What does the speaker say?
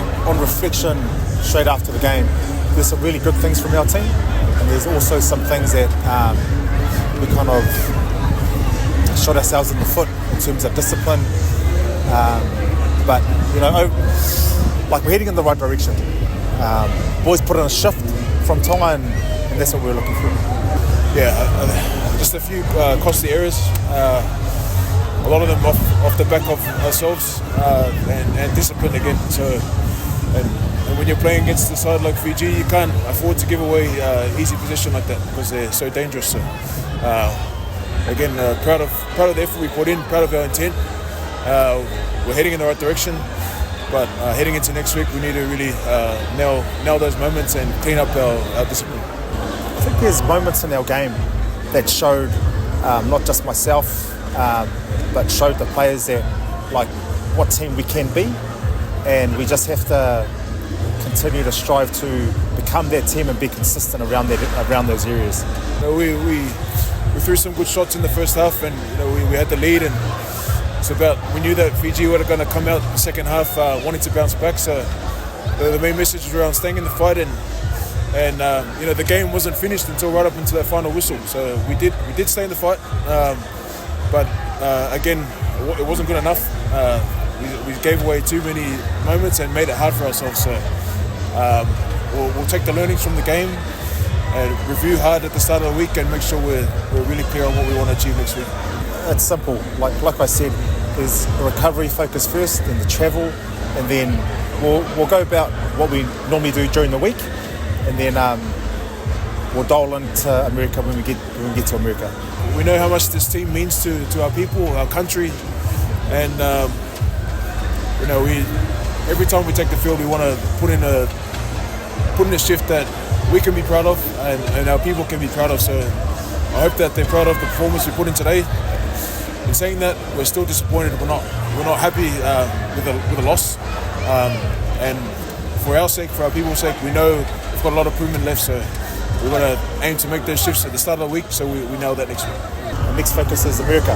think on reflection, straight after the game, there's some really good things from our team, and there's also some things that we kind of shot ourselves in the foot in terms of discipline. But like we're heading in the right direction. Boys put in a shift from Tonga, and that's what we're looking for. Yeah, just a few costly errors. A lot of them off the back of ourselves and discipline again. So, and when you're playing against the side like Fiji, you can't afford to give away easy position like that because they're so dangerous. So, again, proud of the effort we put in, proud of our intent. We're heading in the right direction, but heading into next week, we need to really nail those moments and clean up our discipline. I think there's moments in our game that showed not just myself, but showed the players that like what team we can be, and we just have to continue to strive to become that team and be consistent around those areas. We threw some good shots in the first half, and we had the lead, and it's about, we knew that Fiji were going to come out the second half wanting to bounce back. So the main message was around staying in the fight, and the game wasn't finished until right up until that final whistle. So we did stay in the fight, but again, it wasn't good enough. We gave away too many moments and made it hard for ourselves. So we'll take the learnings from the game and review hard at the start of the week and make sure we're really clear on what we want to achieve next week. It's simple. Like I said, there's a recovery focus first, then the travel, and then we'll go about what we normally do during the week, and then we'll dial into America when we get to America. We know how much this team means to our people, our country, and every time we take the field, we want to put in a shift that we can be proud of and our people can be proud of. So I hope that they're proud of the performance we put in today. In saying that, we're still disappointed. We're not happy with a loss. And for our sake, for our people's sake, we know we've got a lot of improvement left. So we're going to aim to make those shifts at the start of the week, so we nail that next week. The next focus is America.